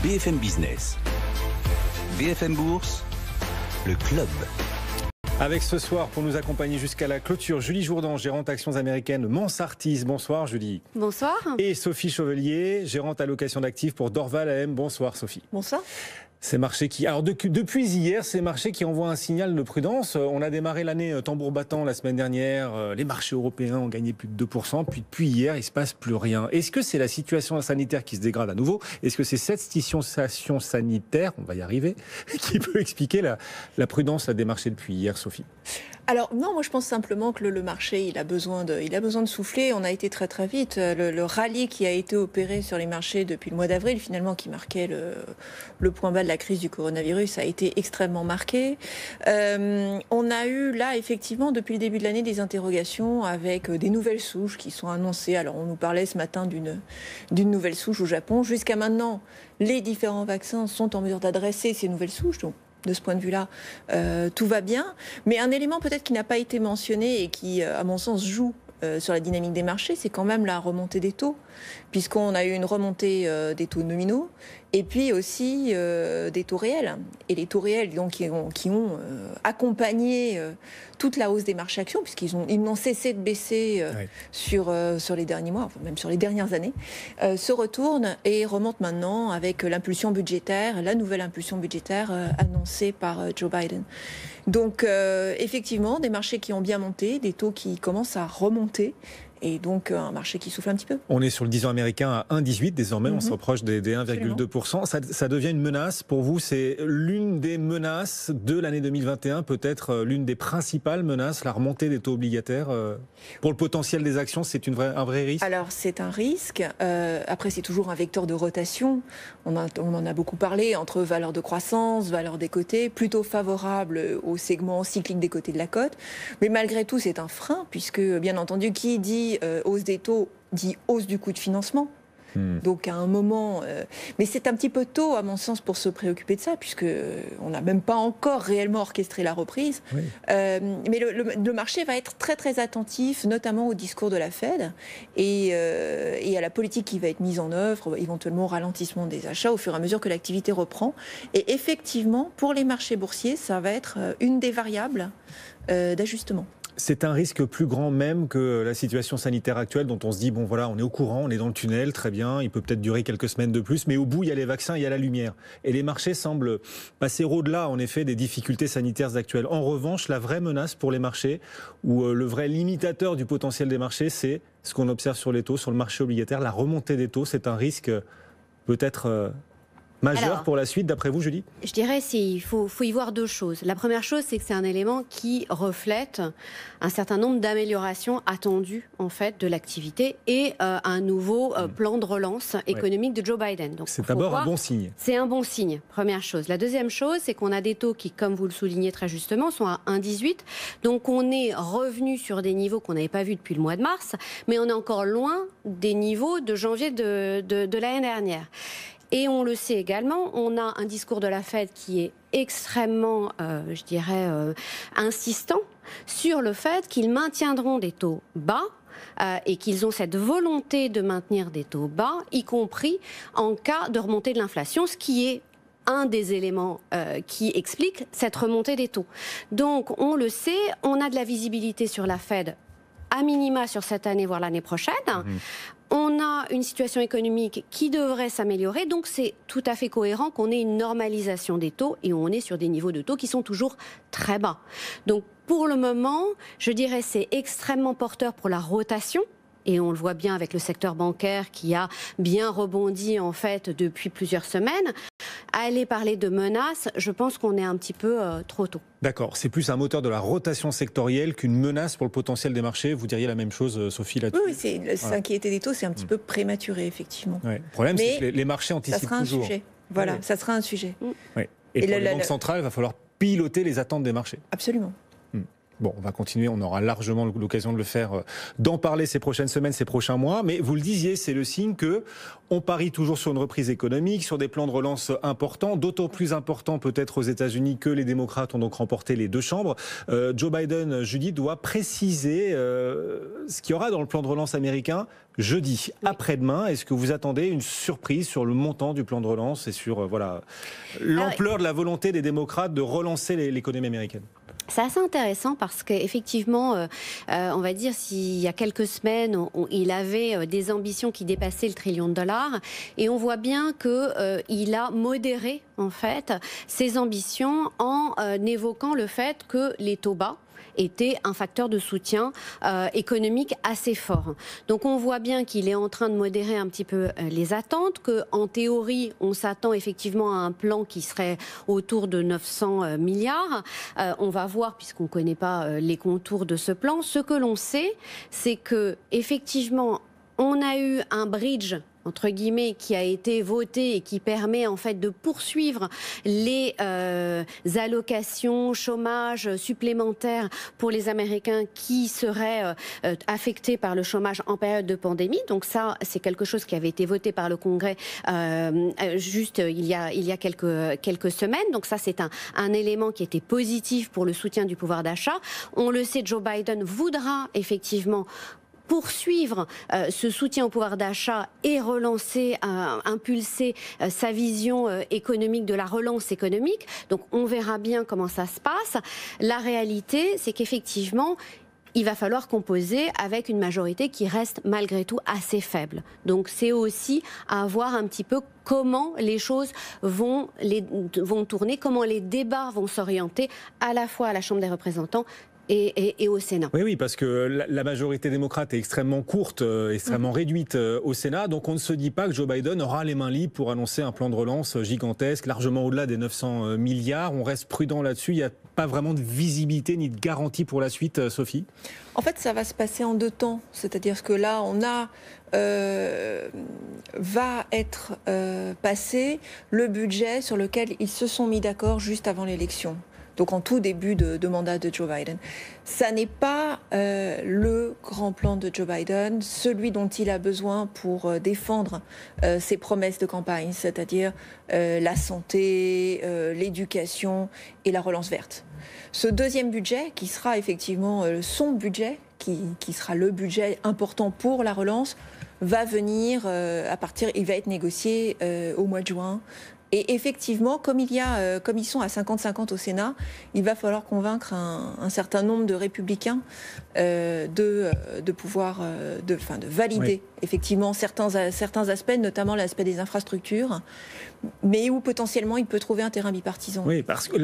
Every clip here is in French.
BFM Business. BFM Bourse, le club. Avec ce soir, pour nous accompagner jusqu'à la clôture, Julie Jourdan, gérante actions américaines Mansartis. Bonsoir Julie. Bonsoir. Et Sophie Chevelier, gérante allocation d'actifs pour Dorval AM. Bonsoir Sophie. Bonsoir. Ces marchés qui... Alors depuis hier, ces marchés qui envoient un signal de prudence. On a démarré l'année tambour battant la semaine dernière. Les marchés européens ont gagné plus de 2%. Puis depuis hier, il ne se passe plus rien. Est-ce que c'est la situation sanitaire qui se dégrade à nouveau? Est-ce que c'est cette situation sanitaire, on va y arriver, qui peut expliquer la prudence des marchés depuis hier, Sophie? Alors non, moi je pense simplement que le marché, il a besoin de souffler. On a été très très vite. Le rallye qui a été opéré sur les marchés depuis le mois d'avril, finalement, qui marquait le point bas de la crise du coronavirus, a été extrêmement marqué. On a eu là, effectivement, depuis le début de l'année, des interrogations avec des nouvelles souches qui sont annoncées. Alors on nous parlait ce matin d'une nouvelle souche au Japon. Jusqu'à maintenant, les différents vaccins sont en mesure d'adresser ces nouvelles souches. Donc, de ce point de vue-là, tout va bien. Mais un élément peut-être qui n'a pas été mentionné et qui, à mon sens, joue sur la dynamique des marchés, c'est quand même la remontée des taux, puisqu'on a eu une remontée des taux nominaux et puis aussi des taux réels. Et les taux réels donc, qui ont accompagné toute la hausse des marchés actions, ils n'ont cessé de baisser sur les derniers mois, enfin même sur les dernières années, se retournent et remontent maintenant avec l'impulsion budgétaire, la nouvelle impulsion budgétaire annoncée par Joe Biden. Donc effectivement, des marchés qui ont bien monté, des taux qui commencent à remonter, et donc un marché qui souffle un petit peu. On est sur le 10 ans américain à 1,18 désormais, on se rapproche des 1,2%. Ça devient une menace pour vous, c'est l'une des menaces de l'année 2021, peut-être l'une des principales menaces, la remontée des taux obligataires. Pour le potentiel des actions, c'est un vrai risque? Alors c'est un risque, après c'est toujours un vecteur de rotation, on en a beaucoup parlé, entre valeur de croissance, valeur des cotés, plutôt favorable au segment cyclique des cotés de la cote, mais malgré tout c'est un frein, puisque bien entendu qui dit hausse des taux, dit hausse du coût de financement. Donc à un moment... mais c'est un petit peu tôt, à mon sens, pour se préoccuper de ça, puisqu'on n'a même pas encore réellement orchestré la reprise. Oui. Mais le marché va être très très attentif, notamment au discours de la Fed et à la politique qui va être mise en œuvre, éventuellement au ralentissement des achats au fur et à mesure que l'activité reprend. Et effectivement, pour les marchés boursiers, ça va être une des variables d'ajustement. C'est un risque plus grand même que la situation sanitaire actuelle dont on se dit, bon voilà, on est au courant, on est dans le tunnel, très bien, il peut peut-être durer quelques semaines de plus, mais au bout, il y a les vaccins, il y a la lumière. Et les marchés semblent passer au-delà, en effet, des difficultés sanitaires actuelles. En revanche, la vraie menace pour les marchés, ou le vrai limitateur du potentiel des marchés, c'est ce qu'on observe sur les taux, sur le marché obligataire, la remontée des taux. C'est un risque peut-être... majeur pour la suite, d'après vous, Julie? Je dirais qu'il faut y voir deux choses. La première chose, c'est que c'est un élément qui reflète un certain nombre d'améliorations attendues en fait, de l'activité et un nouveau plan de relance économique de Joe Biden. Donc, c'est d'abord un bon signe. C'est un bon signe, première chose. La deuxième chose, c'est qu'on a des taux qui, comme vous le soulignez très justement, sont à 1,18. Donc on est revenu sur des niveaux qu'on n'avait pas vus depuis le mois de mars, mais on est encore loin des niveaux de janvier de l'année dernière. Et on le sait également, on a un discours de la Fed qui est extrêmement, insistant sur le fait qu'ils maintiendront des taux bas et qu'ils ont cette volonté de maintenir des taux bas, y compris en cas de remontée de l'inflation, ce qui est un des éléments qui explique cette remontée des taux. Donc on le sait, on a de la visibilité sur la Fed à minima sur cette année, voire l'année prochaine. On a une situation économique qui devrait s'améliorer, donc c'est tout à fait cohérent qu'on ait une normalisation des taux et on est sur des niveaux de taux qui sont toujours très bas. Donc pour le moment, je dirais c'est extrêmement porteur pour la rotation. Et on le voit bien avec le secteur bancaire qui a bien rebondi en fait depuis plusieurs semaines. Aller parler de menaces, je pense qu'on est un petit peu trop tôt. D'accord, c'est plus un moteur de la rotation sectorielle qu'une menace pour le potentiel des marchés. Vous diriez la même chose, Sophie, là-dessus? Oui, s'inquiéter des taux, c'est un petit peu prématuré, effectivement. Ouais. Le problème, c'est que les marchés anticipent toujours. Ça sera un sujet. Voilà, ça sera un sujet. Ouais. Et pour les banques centrales, il va falloir piloter les attentes des marchés. Absolument. Bon, on va continuer, on aura largement l'occasion de le faire, d'en parler ces prochaines semaines, ces prochains mois. Mais vous le disiez, c'est le signe que on parie toujours sur une reprise économique, sur des plans de relance importants, d'autant plus importants peut-être aux États-Unis que les démocrates ont donc remporté les 2 chambres. Joe Biden, Judy, doit préciser ce qu'il y aura dans le plan de relance américain jeudi, après-demain. Est-ce que vous attendez une surprise sur le montant du plan de relance et sur l'ampleur de la volonté des démocrates de relancer l'économie américaine ? C'est assez intéressant parce qu'effectivement, on va dire, s'il y a quelques semaines, il avait des ambitions qui dépassaient le $1 trillion, et on voit bien qu'il a modéré, en fait, ses ambitions en évoquant le fait que les taux bas était un facteur de soutien économique assez fort. Donc on voit bien qu'il est en train de modérer un petit peu les attentes, qu'en théorie, on s'attend effectivement à un plan qui serait autour de 900 milliards. On va voir, puisqu'on ne connaît pas les contours de ce plan. Ce que l'on sait, c'est que effectivement, on a eu un bridge entre guillemets, qui a été voté et qui permet en fait de poursuivre les allocations chômage supplémentaires pour les Américains qui seraient affectés par le chômage en période de pandémie. Donc ça, c'est quelque chose qui avait été voté par le Congrès juste il y a quelques semaines. Donc ça, c'est un élément qui était positif pour le soutien du pouvoir d'achat. On le sait, Joe Biden voudra effectivement poursuivre ce soutien au pouvoir d'achat et relancer, impulser sa vision économique de la relance économique. Donc on verra bien comment ça se passe. La réalité, c'est qu'effectivement, il va falloir composer avec une majorité qui reste malgré tout assez faible. Donc c'est aussi à voir un petit peu comment les choses vont tourner, comment les débats vont s'orienter à la fois à la Chambre des représentants et au Sénat. Oui, parce que la majorité démocrate est extrêmement courte, extrêmement réduite au Sénat, donc on ne se dit pas que Joe Biden aura les mains libres pour annoncer un plan de relance gigantesque, largement au-delà des 900 milliards. On reste prudent là-dessus, il n'y a pas vraiment de visibilité ni de garantie pour la suite, Sophie ? En fait, ça va se passer en 2 temps, c'est-à-dire que là, on a va être passé le budget sur lequel ils se sont mis d'accord juste avant l'élection. Donc en tout début de mandat de Joe Biden. Ça n'est pas le grand plan de Joe Biden, celui dont il a besoin pour défendre ses promesses de campagne, c'est-à-dire la santé, l'éducation et la relance verte. Ce deuxième budget, qui sera effectivement son budget, qui sera le budget important pour la relance, va venir il va être négocié au mois de juin. Et effectivement, comme ils sont à 50-50 au Sénat, il va falloir convaincre un certain nombre de républicains de pouvoir de valider effectivement certains aspects, notamment l'aspect des infrastructures, mais où potentiellement il peut trouver un terrain bipartisan. Oui, parce que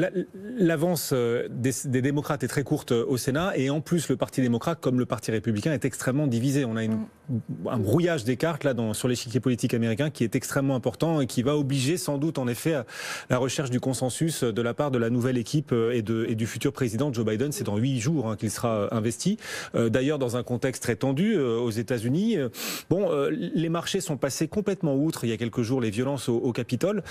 l'avance des démocrates est très courte au Sénat, et en plus le Parti démocrate, comme le Parti républicain, est extrêmement divisé. On a un brouillage des cartes là sur l'échiquier politique américain qui est extrêmement important et qui va obliger sans doute en effet à la recherche du consensus de la part de la nouvelle équipe et du futur président Joe Biden. C'est dans 8 jours qu'il sera investi. D'ailleurs, dans un contexte très tendu aux États-Unis. Les marchés sont passés complètement outre il y a quelques jours les violences au Capitole.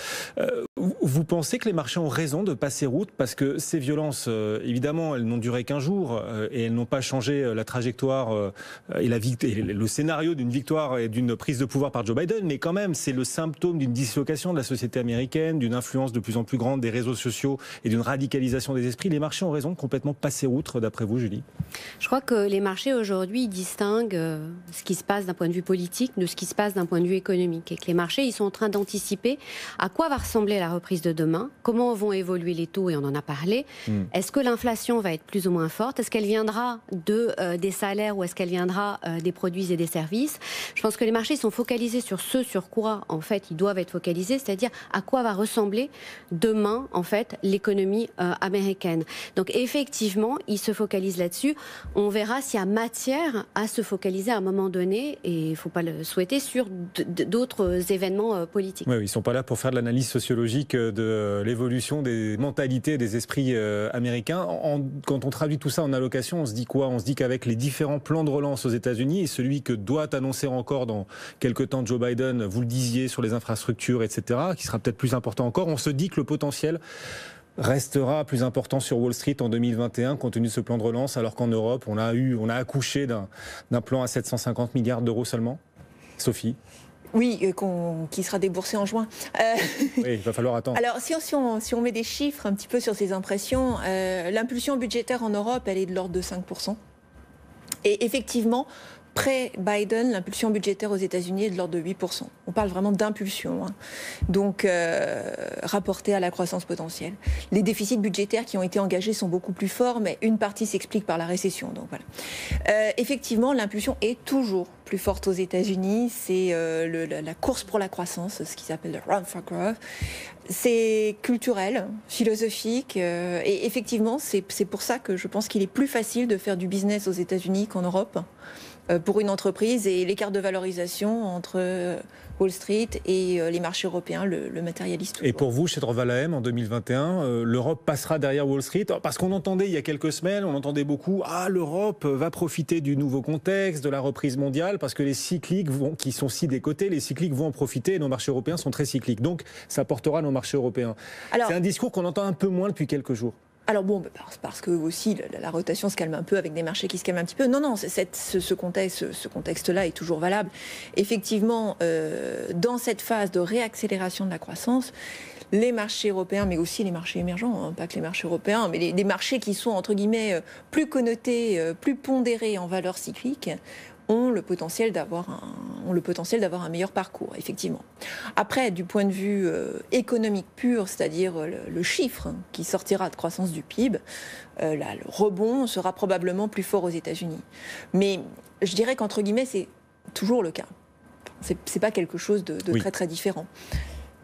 Vous pensez que les marchés ont raison de passer route, parce que ces violences, évidemment, elles n'ont duré qu'1 jour et elles n'ont pas changé la trajectoire et le scénario d'une victoire et d'une prise de pouvoir par Joe Biden, mais quand même, c'est le symptôme d'une dislocation de la société américaine, d'une influence de plus en plus grande des réseaux sociaux et d'une radicalisation des esprits. Les marchés ont raison de complètement passer outre, d'après vous, Julie ? Je crois que les marchés aujourd'hui distinguent ce qui se passe d'un point de vue politique de ce qui se passe d'un point de vue économique, et que les marchés, ils sont en train d'anticiper à quoi va ressembler la reprise de demain, comment vont évoluer les taux, et on en a parlé. Est-ce que l'inflation va être plus ou moins forte ? Est-ce qu'elle viendra des salaires ou est-ce qu'elle viendra des produits et des services ? Je pense que les marchés sont focalisés sur ce sur quoi, en fait, ils doivent être focalisés, c'est-à-dire à quoi va ressembler demain, en fait, l'économie américaine. Donc, effectivement, ils se focalisent là-dessus. On verra s'il y a matière à se focaliser à un moment donné, et il ne faut pas le souhaiter, sur d'autres événements politiques. Oui, ils ne sont pas là pour faire de l'analyse sociologique de l'évolution des mentalités, des esprits américains. Quand on traduit tout ça en allocation, on se dit quoi ? On se dit qu'avec les différents plans de relance aux États-Unis, et celui que doit annoncer encore dans quelques temps Joe Biden, vous le disiez, sur les infrastructures, etc., qui sera peut-être plus important encore, on se dit que le potentiel restera plus important sur Wall Street en 2021 compte tenu de ce plan de relance, alors qu'en Europe, on a accouché d'un plan à 750 milliards d'euros seulement? Sophie? Oui, qui sera déboursé en juin. Oui, il va falloir attendre. Alors, si on met des chiffres un petit peu sur ces impressions, l'impulsion budgétaire en Europe, elle est de l'ordre de 5%. Et effectivement, pré-Biden, l'impulsion budgétaire aux États-Unis est de l'ordre de 8%. On parle vraiment d'impulsion, hein. Donc rapportée à la croissance potentielle. Les déficits budgétaires qui ont été engagés sont beaucoup plus forts, mais une partie s'explique par la récession. Donc voilà. Effectivement, l'impulsion est toujours plus forte aux États-Unis. C'est la course pour la croissance, ce qui s'appelle le Run for Growth. C'est culturel, philosophique, et effectivement, c'est pour ça que je pense qu'il est plus facile de faire du business aux États-Unis qu'en Europe. Pour une entreprise, et l'écart de valorisation entre Wall Street et les marchés européens le matérialise toujours. Et pour vous, chez Dorval-AM, en 2021, l'Europe passera derrière Wall Street? Parce qu'on entendait il y a quelques semaines, on entendait beaucoup, l'Europe va profiter du nouveau contexte, de la reprise mondiale, parce que les cycliques qui sont si des côtés, les cycliques vont en profiter, et nos marchés européens sont très cycliques. Donc ça portera nos marchés européens. C'est un discours qu'on entend un peu moins depuis quelques jours. Alors bon, parce que aussi la rotation se calme un peu avec des marchés qui se calment un petit peu. Non, ce contexte-là est toujours valable. Effectivement, dans cette phase de réaccélération de la croissance, les marchés européens, mais aussi les marchés émergents, hein, pas que les marchés européens, mais les marchés qui sont entre guillemets plus connotés, plus pondérés en valeur cyclique, ont le potentiel d'avoir un meilleur parcours, effectivement. Après, du point de vue économique pur, c'est-à-dire le chiffre qui sortira de croissance du PIB, le rebond sera probablement plus fort aux États-Unis. Mais je dirais qu'entre guillemets, c'est toujours le cas. C'est pas quelque chose de très très différent.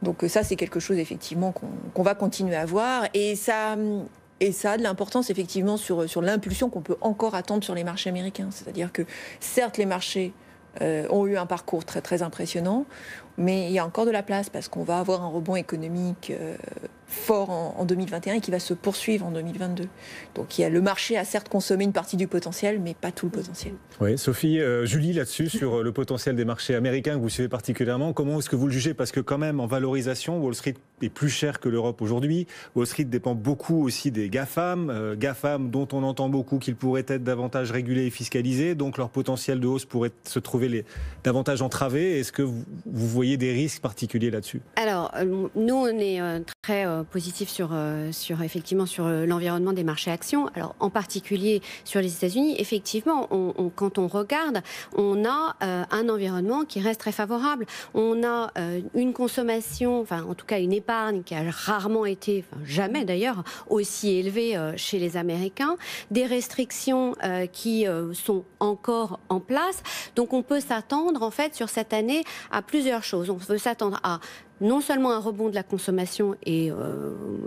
Donc ça, c'est quelque chose effectivement qu'on va continuer à voir, et ça a de l'importance effectivement sur l'impulsion qu'on peut encore attendre sur les marchés américains. C'est-à-dire que certes, les marchés ont eu un parcours très très impressionnant, mais il y a encore de la place parce qu'on va avoir un rebond économique fort en 2021 et qui va se poursuivre en 2022. Donc le marché a certes consommé une partie du potentiel, mais pas tout le potentiel. Oui, Sophie, Julie, là-dessus, sur le potentiel des marchés américains que vous suivez particulièrement, comment est-ce que vous le jugez? Parce que quand même, en valorisation, Wall Street est plus cher que l'Europe aujourd'hui. Wall Street dépend beaucoup aussi des GAFAM, GAFAM dont on entend beaucoup qu'ils pourraient être davantage régulés et fiscalisés, donc leur potentiel de hausse pourrait se trouver davantage entravé. Est-ce que vous voyez des risques particuliers là-dessus? Alors, nous, on est très positif sur l'environnement des marchés actions. Alors, en particulier sur les États-Unis, effectivement, quand on regarde, on a un environnement qui reste très favorable. On a une consommation, enfin, en tout cas, une épargne qui a rarement été, jamais d'ailleurs, aussi élevée chez les Américains. Des restrictions qui sont encore en place. Donc, on peut s'attendre, en fait, sur cette année, à plusieurs choses. On peut s'attendre à non seulement un rebond de la consommation, et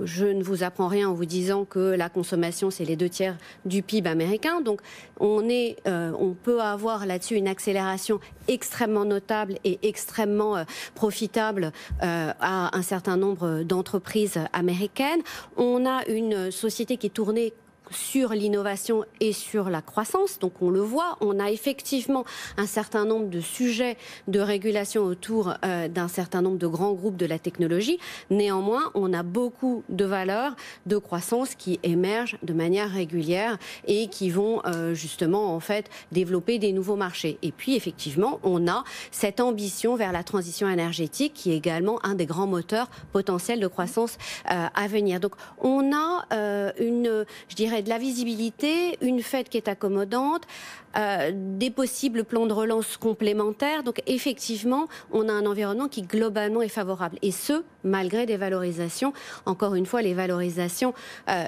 je ne vous apprends rien en vous disant que la consommation, c'est les 2/3 du PIB américain. Donc, on peut avoir là-dessus une accélération extrêmement notable et extrêmement profitable à un certain nombre d'entreprises américaines. On a une société qui est tournée sur l'innovation et sur la croissance. Donc on le voit, on a effectivement un certain nombre de sujets de régulation autour d'un certain nombre de grands groupes de la technologie. Néanmoins, on a beaucoup de valeurs de croissance qui émergent de manière régulière et qui vont justement en fait développer des nouveaux marchés. Et puis effectivement, on a cette ambition vers la transition énergétique qui est également un des grands moteurs potentiels de croissance à venir. Donc on a je dirais de la visibilité, une Fed qui est accommodante, des possibles plans de relance complémentaires. Donc effectivement, on a un environnement qui globalement est favorable. Et ce, malgré des valorisations. Encore une fois, les valorisations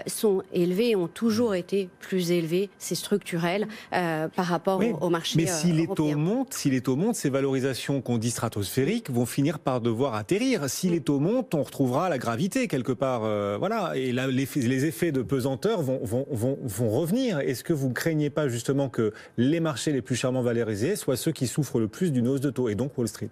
sont élevées, ont toujours été plus élevées. C'est structurel par rapport au marché européen. Mais si les taux montent, ces valorisations qu'on dit stratosphériques vont finir par devoir atterrir. Si les taux montent, on retrouvera la gravité quelque part. Voilà. Et là, les effets de pesanteur vont revenir. Est-ce que vous ne craignez pas justement que les marchés les plus chèrement valorisés soient ceux qui souffrent le plus d'une hausse de taux, et donc Wall Street?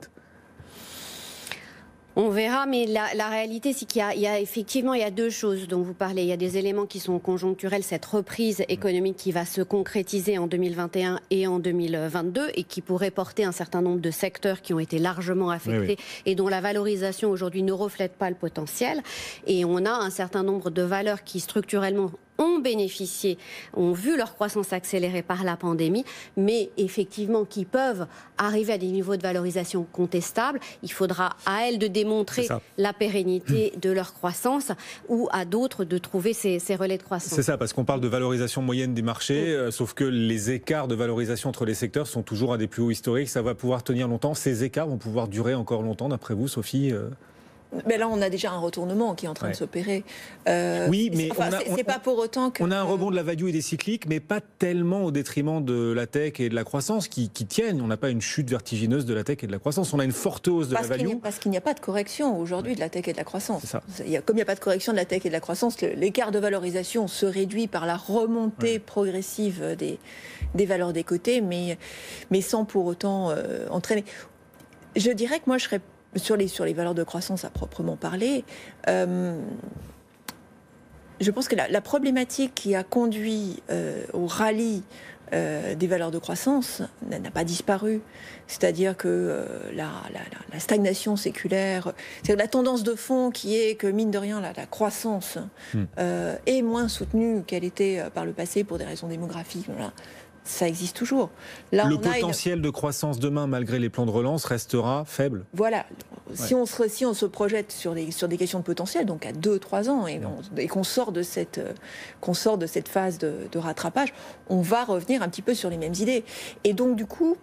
On verra, mais la réalité, c'est qu'il y a effectivement il y a deux choses dont vous parlez. Il y a des éléments qui sont conjoncturels, cette reprise économique qui va se concrétiser en 2021 et en 2022 et qui pourrait porter un certain nombre de secteurs qui ont été largement affectés et dont la valorisation aujourd'hui ne reflète pas le potentiel. Et on a un certain nombre de valeurs qui structurellement ont bénéficié, ont vu leur croissance accélérée par la pandémie, mais effectivement qui peuvent arriver à des niveaux de valorisation contestables. Il faudra à elles de démontrer la pérennité de leur croissance ou à d'autres de trouver ces relais de croissance. C'est ça, parce qu'on parle de valorisation moyenne des marchés, sauf que les écarts de valorisation entre les secteurs sont toujours à des plus hauts historiques. Ça va pouvoir tenir longtemps. Ces écarts vont pouvoir durer encore longtemps, d'après vous, Sophie Mais là, on a déjà un retournement qui est en train de s'opérer. Oui, mais c'est pas pour autant que... On a un rebond de la value et des cycliques, mais pas tellement au détriment de la tech et de la croissance qui tiennent. On n'a pas une chute vertigineuse de la tech et de la croissance. On a une forte hausse de la value. Parce qu'il n'y a pas de correction aujourd'hui de la tech et de la croissance. C'est ça. Comme il n'y a pas de correction de la tech et de la croissance, l'écart de valorisation se réduit par la remontée progressive des valeurs des côtés, mais sans pour autant entraîner. Je dirais que moi, je serais sur les valeurs de croissance à proprement parler, je pense que la problématique qui a conduit au rallye des valeurs de croissance n'a pas disparu. C'est-à-dire que la stagnation séculaire, c'est la tendance de fond qui est que, mine de rien, la croissance est moins soutenue qu'elle était par le passé pour des raisons démographiques. Voilà. Ça existe toujours. Là, le potentiel de croissance demain, malgré les plans de relance, restera faible. Voilà. Si on se projette sur des questions de potentiel, donc à 2-3 ans, et qu'on sort de cette phase de rattrapage, on va revenir un petit peu sur les mêmes idées. Et donc, du coup,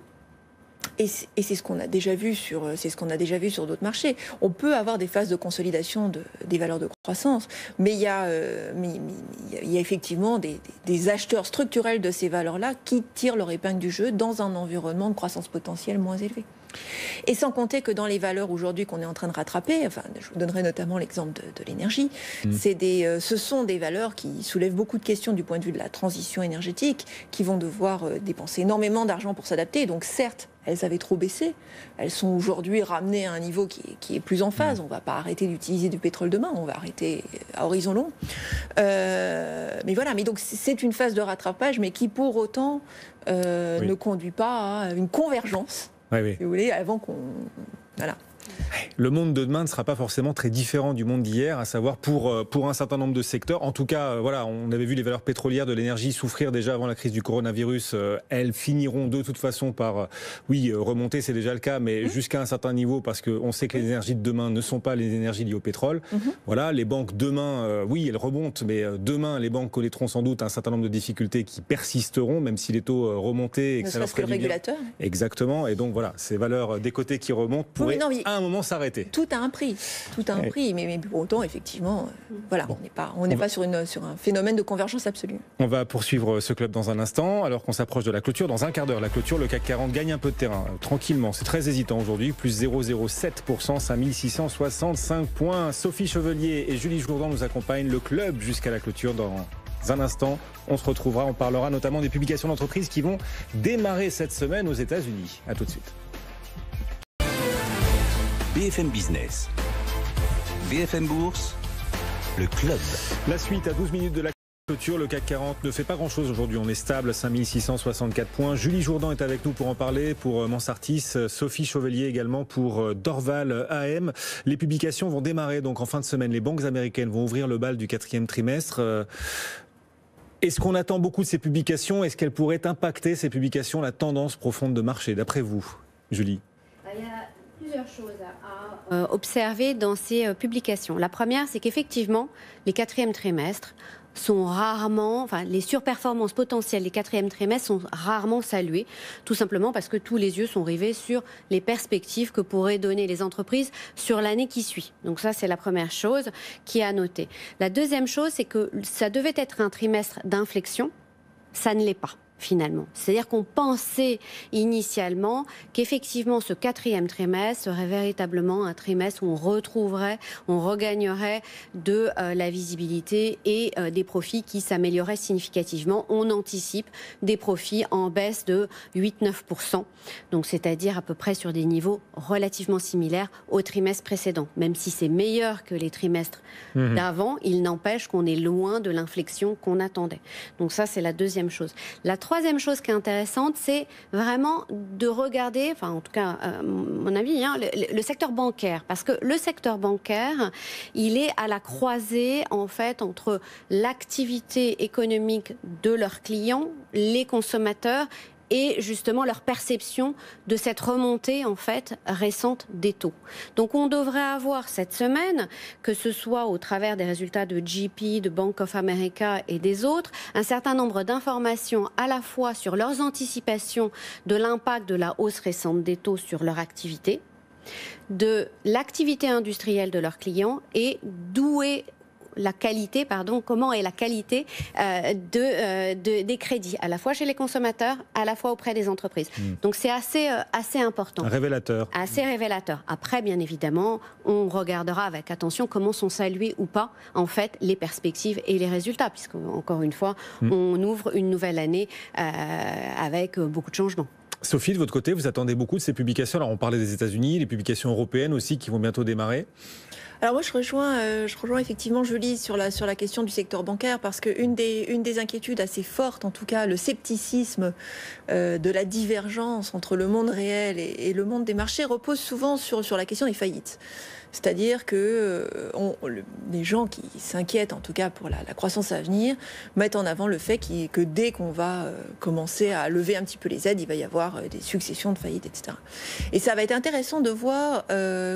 et c'est ce qu'on a déjà vu sur d'autres marchés. On peut avoir des phases de consolidation des valeurs de croissance, mais il y a effectivement des acheteurs structurels de ces valeurs-là qui tirent leur épingle du jeu dans un environnement de croissance potentielle moins élevé. Et sans compter que dans les valeurs aujourd'hui qu'on est en train de rattraper, enfin, je vous donnerai notamment l'exemple de l'énergie, ce sont des valeurs qui soulèvent beaucoup de questions du point de vue de la transition énergétique, qui vont devoir dépenser énormément d'argent pour s'adapter. Donc certes, elles avaient trop baissé, elles sont aujourd'hui ramenées à un niveau qui est plus en phase. On ne va pas arrêter d'utiliser du pétrole demain, on va arrêter à horizon long. Mais voilà, mais donc c'est une phase de rattrapage, mais qui pour autant ne conduit pas à une convergence. Si vous voulez, avant qu'on... Voilà. Le monde de demain ne sera pas forcément très différent du monde d'hier, à savoir pour un certain nombre de secteurs. En tout cas, voilà, on avait vu les valeurs pétrolières de l'énergie souffrir déjà avant la crise du coronavirus. Elles finiront de toute façon par, remonter, c'est déjà le cas, mais jusqu'à un certain niveau, parce qu'on sait que les énergies de demain ne sont pas les énergies liées au pétrole. Voilà, les banques demain, elles remontent, mais demain, les banques connaîtront sans doute un certain nombre de difficultés qui persisteront, même si les taux remontaient. Et ne serait-ce que le régulateur. Exactement, et donc voilà, ces valeurs des côtés qui remontent pourraient à un moment s'arrêter. Tout a un prix, mais pour autant, effectivement, voilà, on n'est pas sur un phénomène de convergence absolue. On va poursuivre ce club dans un instant, alors qu'on s'approche de la clôture. Dans un quart d'heure, la clôture, le CAC 40 gagne un peu de terrain, tranquillement. C'est très hésitant aujourd'hui, plus 0,07%, 5665 points. Sophie Chevelier et Julie Jourdan nous accompagnent. Le club jusqu'à la clôture dans un instant. On se retrouvera, on parlera notamment des publications d'entreprises qui vont démarrer cette semaine aux États-Unis. À tout de suite. BFM Business, BFM Bourse, le club. La suite à 12 minutes de la clôture, le CAC 40 ne fait pas grand-chose aujourd'hui. On est stable, 5664 points. Julie Jourdan est avec nous pour en parler, pour Mansartis, Sophie Chevelier également pour Dorval AM. Les publications vont démarrer donc en fin de semaine. Les banques américaines vont ouvrir le bal du 4e trimestre. Est-ce qu'on attend beaucoup de ces publications? Est-ce qu'elles pourraient impacter, ces publications, la tendance profonde de marché, d'après vous, Julie? Il y a plusieurs choses à observer dans ces publications. La première, c'est qu'effectivement, les 4e trimestres sont rarement, les surperformances potentielles des 4e trimestres sont rarement saluées, tout simplement parce que tous les yeux sont rivés sur les perspectives que pourraient donner les entreprises sur l'année qui suit. Donc ça, c'est la première chose qui est à noter. La deuxième chose, c'est que ça devait être un trimestre d'inflexion, ça ne l'est pas. finalement. C'est-à-dire qu'on pensait initialement qu'effectivement ce 4e trimestre serait véritablement un trimestre où on regagnerait de la visibilité et des profits qui s'amélioraient significativement. On anticipe des profits en baisse de 8-9%, donc c'est-à-dire à peu près sur des niveaux relativement similaires au trimestre précédent. Même si c'est meilleur que les trimestres d'avant, il n'empêche qu'on est loin de l'inflexion qu'on attendait. Donc ça, c'est la deuxième chose. La troisième chose qui est intéressante, c'est vraiment de regarder, enfin en tout cas, mon avis, le secteur bancaire. Parce que le secteur bancaire, il est à la croisée, en fait, entre l'activité économique de leurs clients, les consommateurs, et justement leur perception de cette remontée en fait récente des taux. Donc on devrait avoir cette semaine, que ce soit au travers des résultats de JP, de Bank of America et des autres, un certain nombre d'informations à la fois sur leurs anticipations de l'impact de la hausse récente des taux sur leur activité, de l'activité industrielle de leurs clients et d'où est comment est la qualité des crédits, à la fois chez les consommateurs, à la fois auprès des entreprises. Donc c'est assez important. Révélateur. Assez révélateur. Après, bien évidemment, on regardera avec attention comment sont saluées ou pas, en fait, les perspectives et les résultats, puisque, encore une fois, on ouvre une nouvelle année avec beaucoup de changements. Sophie, de votre côté, vous attendez beaucoup de ces publications. Alors, on parlait des États-Unis, les publications européennes aussi qui vont bientôt démarrer. Alors moi, je rejoins effectivement Julie sur la question du secteur bancaire, parce qu'une des inquiétudes assez fortes, en tout cas le scepticisme de la divergence entre le monde réel et le monde des marchés, repose souvent sur la question des faillites. C'est-à-dire que les gens qui s'inquiètent, en tout cas pour la croissance à venir, mettent en avant le fait que dès qu'on va commencer à lever un petit peu les aides, il va y avoir des successions de faillites, etc. Et ça va être intéressant de voir